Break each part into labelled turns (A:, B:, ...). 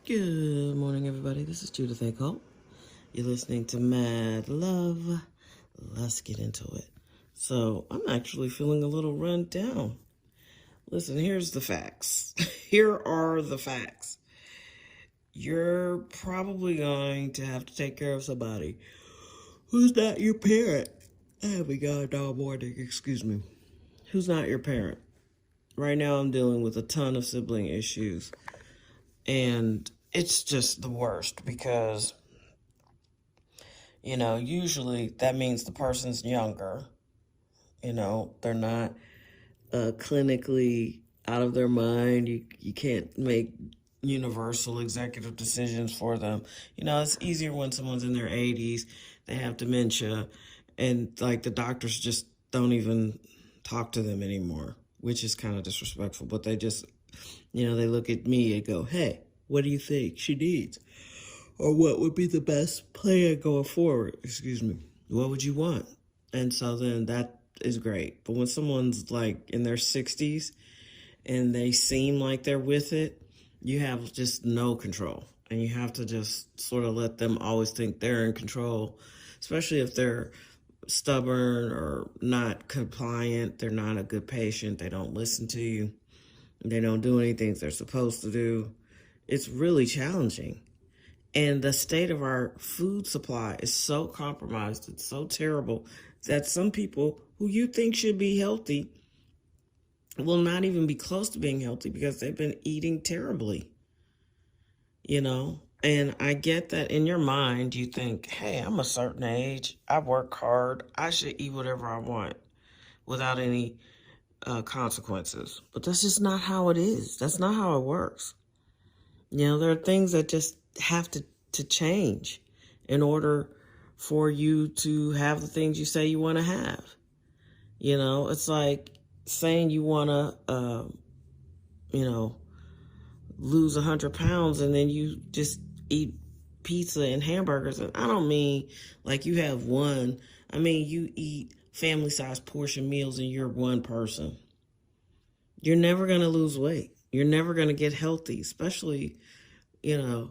A: Good morning, everybody. This is Judith A. Cole. You're listening to Mad Love. Let's get into it. So, I'm actually feeling a little run down. Listen, here's the facts. Here are the facts. You're probably going to have to take care of somebody who's not your parent. I haven't got a dog morning, excuse me. Who's not your parent. Right now, I'm dealing with a ton of sibling issues. And it's just the worst because, usually that means the person's younger. They're not clinically out of their mind. You can't make universal executive decisions for them. It's easier when someone's in their 80s, they have dementia, and like the doctors just don't even talk to them anymore, which is kind of disrespectful. But they just, they look at me and go, hey, what do you think she needs? Or what would be the best plan going forward? Excuse me. What would you want? And so then that is great. But when someone's like in their 60s and they seem like they're with it, you have just no control. And you have to just sort of let them always think they're in control, especially if they're stubborn or not compliant. They're not a good patient. They don't listen to you. They don't do anything they're supposed to do. It's really challenging. And the state of our food supply is so compromised, it's so terrible, that some people who you think should be healthy will not even be close to being healthy because they've been eating terribly. And I get that in your mind, you think, hey, I'm a certain age, I work hard, I should eat whatever I want without any consequences. But that's just not how it is. That's not how it works. There are things that just have to change in order for you to have the things you say you want to have. It's like saying you want to, lose 100 pounds and then you just eat pizza and hamburgers. And I don't mean like you have one. I mean, you eat family-sized portion meals and you're one person. You're never going to lose weight. You're never going to get healthy, especially, the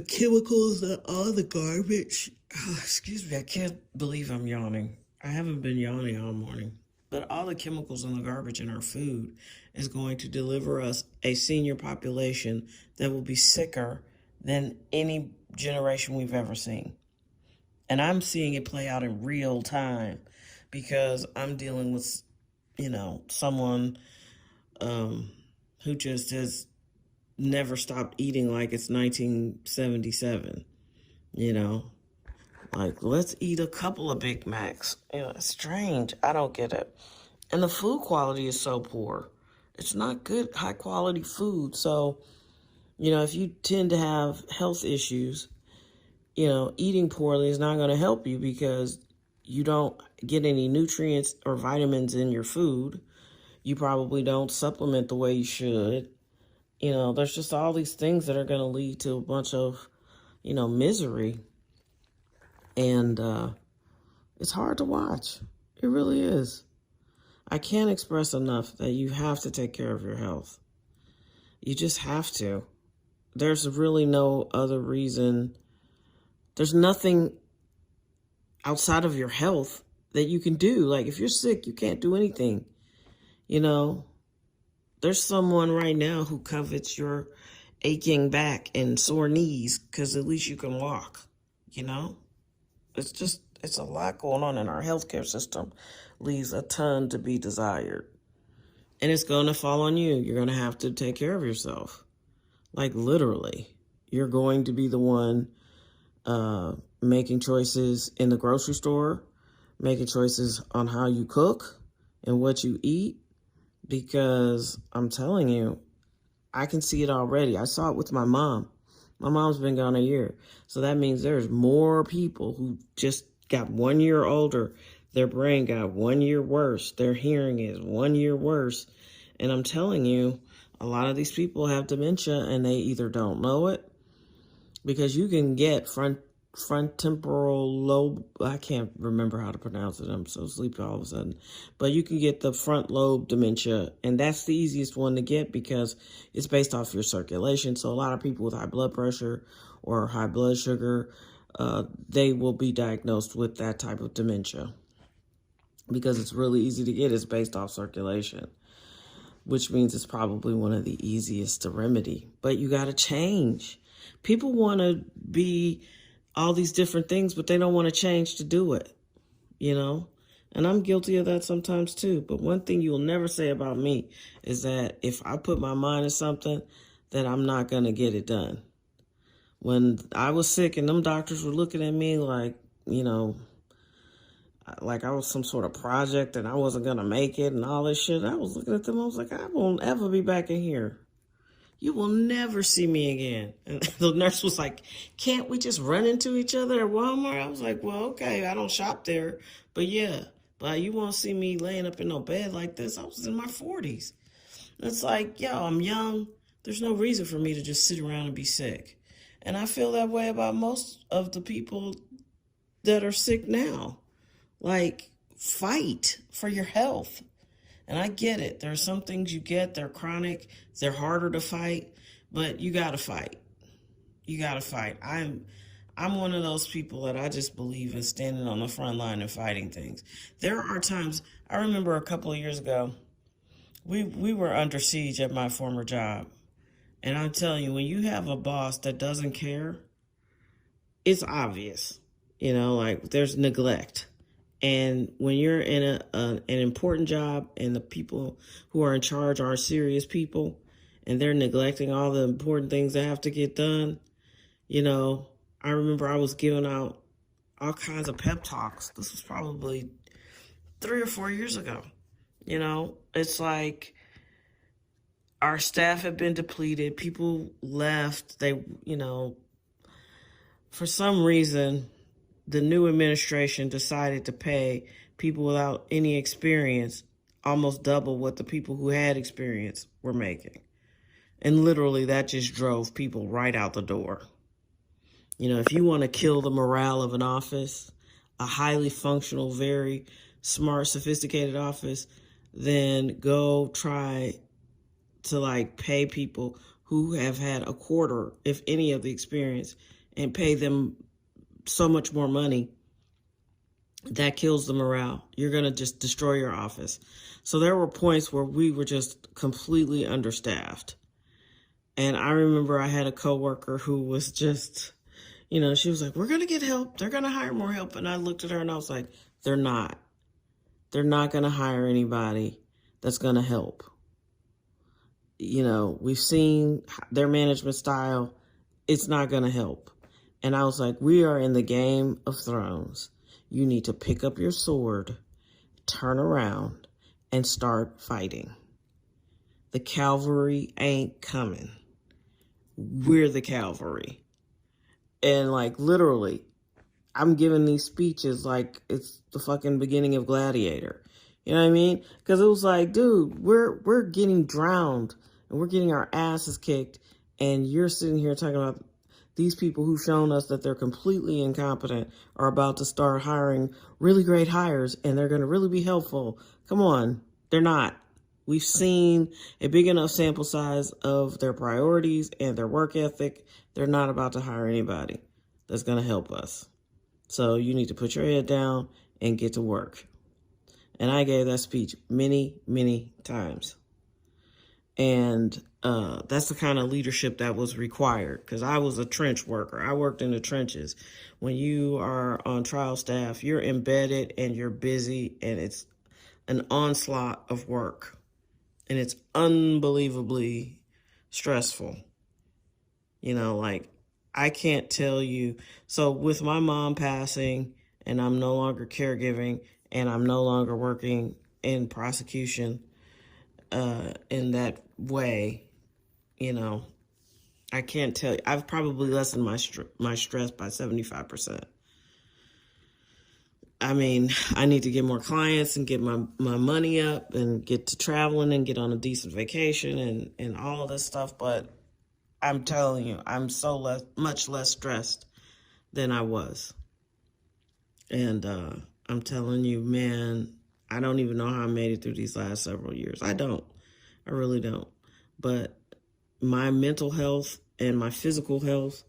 A: chemicals that are the garbage. Oh, excuse me, I can't believe I'm yawning. I haven't been yawning all morning. But all the chemicals and the garbage in our food is going to deliver us a senior population that will be sicker than any generation we've ever seen. And I'm seeing it play out in real time because I'm dealing with, someone who just has never stopped eating like it's 1977. Like, let's eat a couple of Big Macs. It's strange. I don't get it. And the food quality is so poor. It's not good, high quality food. So, if you tend to have health issues, eating poorly is not going to help you because you don't get any nutrients or vitamins in your food. You probably don't supplement the way you should. There's just all these things that are going to lead to a bunch of, misery. And it's hard to watch. It really is. I can't express enough that you have to take care of your health. You just have to. There's really no other reason. There's nothing outside of your health that you can do. Like, if you're sick, you can't do anything. There's someone right now who covets your aching back and sore knees because at least you can walk, It's a lot going on in our healthcare system. Leaves a ton to be desired. And it's going to fall on you. You're going to have to take care of yourself. Like, literally. You're going to be the one making choices in the grocery store, making choices on how you cook and what you eat. Because I'm telling you, I can see it already. I saw it with my mom. My mom's been gone a year. So that means there's more people who just got 1 year older. Their brain got 1 year worse. Their hearing is 1 year worse. And I'm telling you, a lot of these people have dementia and they either don't know it, because you can get front temporal lobe. I can't remember how to pronounce it. I'm so sleepy all of a sudden. But you can get the front lobe dementia, and that's the easiest one to get because it's based off your circulation. So a lot of people with high blood pressure or high blood sugar, they will be diagnosed with that type of dementia because it's really easy to get. It's based off circulation, which means it's probably one of the easiest to remedy. But you got to change. People want to be all these different things, but they don't want to change to do it, you know? And I'm guilty of that sometimes too. But one thing you'll never say about me is that if I put my mind to something, that I'm not going to get it done. When I was sick and them doctors were looking at me like, you know, like I was some sort of project and I wasn't going to make it and all this shit, I was looking at them, I was like, I won't ever be back in here. You will never see me again. And the nurse was like, can't we just run into each other at Walmart? I was like, well, okay, I don't shop there. But yeah, but you won't see me laying up in no bed like this. I was in my 40s. It's like, yo, I'm young. There's no reason for me to just sit around and be sick. And I feel that way about most of the people that are sick now. Like, fight for your health. And I get it. There are some things you get, they're chronic, they're harder to fight, but you got to fight. You got to fight. I'm one of those people that I just believe in standing on the front line and fighting things. There are times, I remember a couple of years ago, we were under siege at my former job. And I'm telling you, when you have a boss that doesn't care, it's obvious. You know, like there's neglect. And when you're in an important job and the people who are in charge are serious people and they're neglecting all the important things that have to get done, you know, I remember I was giving out all kinds of pep talks. This was probably 3 or 4 years ago. You know, it's like our staff had been depleted. People left. They, you know, for some reason, the new administration decided to pay people without any experience almost double what the people who had experience were making. And literally that just drove people right out the door. You know, if you want to kill the morale of an office, a highly functional, very smart, sophisticated office, then go try to like pay people who have had a quarter, if any, of the experience and pay them so much more money. That kills the morale. You're going to just destroy your office. So there were points where we were just completely understaffed. And I remember I had a coworker who was just, you know, she was like, we're going to get help. They're going to hire more help. And I looked at her and I was like, they're not. They're not going to hire anybody that's going to help. You know, we've seen their management style. It's not going to help. And I was like, we are in the Game of Thrones. You need to pick up your sword, turn around, and start fighting. The cavalry ain't coming. We're the cavalry. And like literally, I'm giving these speeches like it's the fucking beginning of Gladiator. You know what I mean? Because it was like, dude, we're getting drowned and we're getting our asses kicked. And you're sitting here talking about these people who've shown us that they're completely incompetent are about to start hiring really great hires and they're going to really be helpful. Come on, they're not. We've seen a big enough sample size of their priorities and their work ethic. They're not about to hire anybody that's going to help us. So you need to put your head down and get to work. And I gave that speech many, many times. And that's the kind of leadership that was required because I was a trench worker. I worked in the trenches. When you are on trial staff, you're embedded and you're busy and it's an onslaught of work. And it's unbelievably stressful. You know, like I can't tell you. So with my mom passing and I'm no longer caregiving and I'm no longer working in prosecution in that way, you know, I can't tell you. I've probably lessened my stress by 75%. I mean, I need to get more clients and get my money up and get to traveling and get on a decent vacation and all of this stuff. But I'm telling you, I'm so much less stressed than I was. And I'm telling you, man, I don't even know how I made it through these last several years. I don't. I really don't. But my mental health and my physical health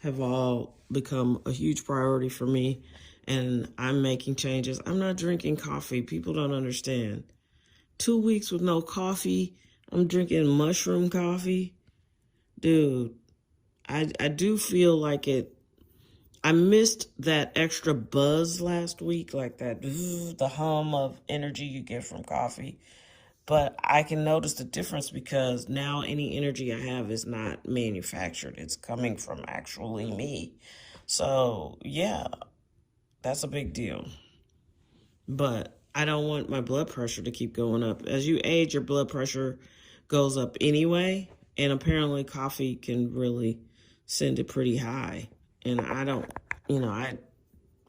A: have all become a huge priority for me. And I'm making changes. I'm not drinking coffee. People don't understand. 2 weeks with no coffee. I'm drinking mushroom coffee. Dude, I do feel like it. I missed that extra buzz last week, like that, the hum of energy you get from coffee. But I can notice the difference because now any energy I have is not manufactured. It's coming from actually me. So, yeah, that's a big deal. But I don't want my blood pressure to keep going up. As you age, your blood pressure goes up anyway. And apparently coffee can really send it pretty high. And I don't, I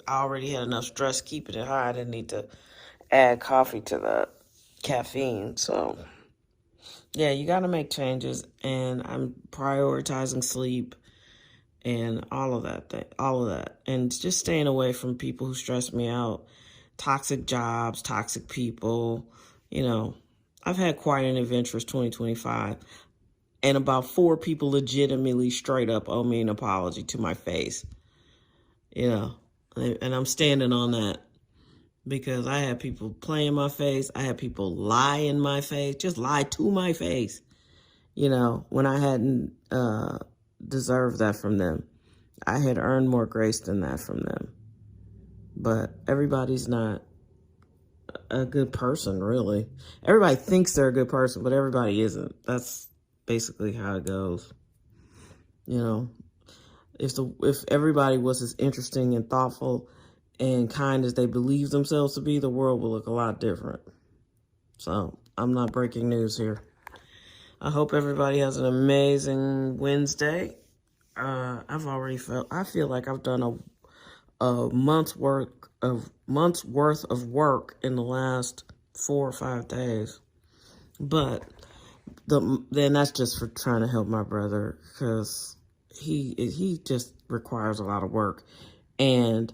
A: already had enough stress keeping it high. I didn't need to add coffee to the caffeine. So, yeah, you got to make changes. And I'm prioritizing sleep and all of that. And just staying away from people who stress me out. Toxic jobs, toxic people. I've had quite an adventurous 2025. And about 4 people legitimately straight up owe me an apology to my face. And I'm standing on that because I had people play in my face. I had people lie in my face, just lie to my face, when I hadn't deserved that from them. I had earned more grace than that from them. But everybody's not a good person, really. Everybody thinks they're a good person, but everybody isn't. That's basically how it goes. If everybody was as interesting and thoughtful and kind as they believe themselves to be, the world would look a lot different. So I'm not breaking news here. I hope everybody has an amazing Wednesday. I feel like I've done a month's worth of work in the last 4 or 5 days. But then that's just for trying to help my brother because he just requires a lot of work. And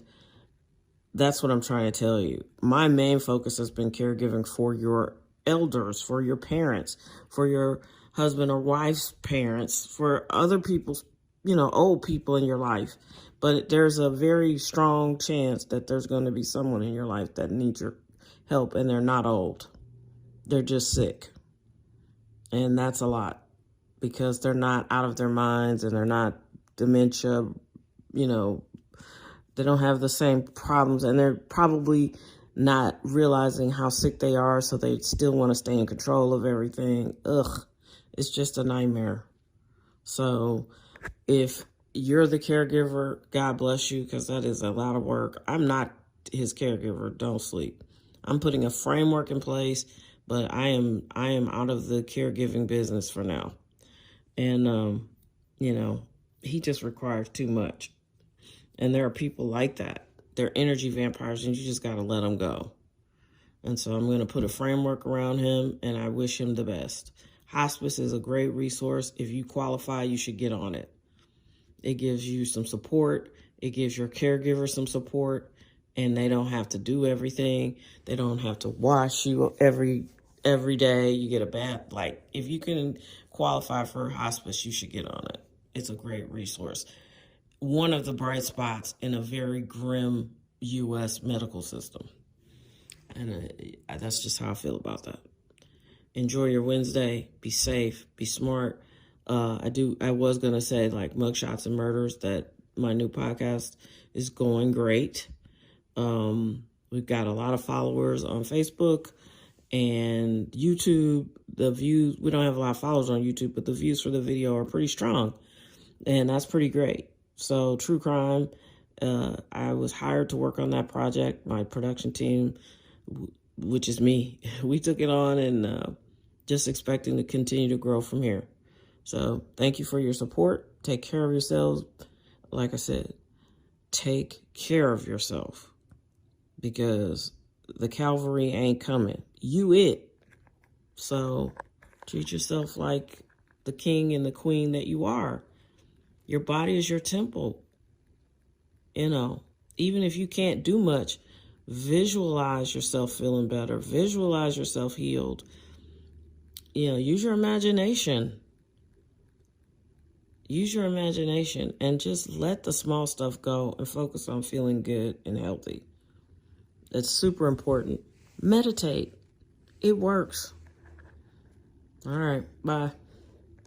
A: that's what I'm trying to tell you. My main focus has been caregiving for your elders, for your parents, for your husband or wife's parents, for other people's, old people in your life. But there's a very strong chance that there's going to be someone in your life that needs your help, and they're not old. They're just sick. And that's a lot because they're not out of their minds and they're not dementia, they don't have the same problems and they're probably not realizing how sick they are, so they still want to stay in control of everything. It's just a nightmare. So if you're the caregiver, God bless you, because that is a lot of work. I'm not his caregiver. Don't sleep. I'm putting a framework in place, but I am out of the caregiving business for now. And, he just requires too much. And there are people like that. They're energy vampires, and you just got to let them go. And so I'm going to put a framework around him, and I wish him the best. Hospice is a great resource. If you qualify, you should get on it. It gives you some support. It gives your caregiver some support, and they don't have to do everything. They don't have to wash you every day. You get a bath. Like, if you can qualify for hospice, you should get on it. It's a great resource. One of the bright spots in a very grim U.S. medical system. And that's just how I feel about that. Enjoy your Wednesday. Be safe. Be smart. I was going to say, like, Mugshots and Murders, that my new podcast is going great. We've got a lot of followers on Facebook and YouTube. The views, we don't have a lot of followers on YouTube, but the views for the video are pretty strong. And that's pretty great. So, true crime, I was hired to work on that project. My production team, which is me, we took it on and just expecting to continue to grow from here. So, thank you for your support. Take care of yourselves. Like I said, take care of yourself because the Calvary ain't coming. You it. So, treat yourself like the king and the queen that you are. Your body is your temple. You know, even if you can't do much, visualize yourself feeling better. Visualize yourself healed. You know, use your imagination. Use your imagination and just let the small stuff go and focus on feeling good and healthy. That's super important. Meditate. It works. All right. Bye.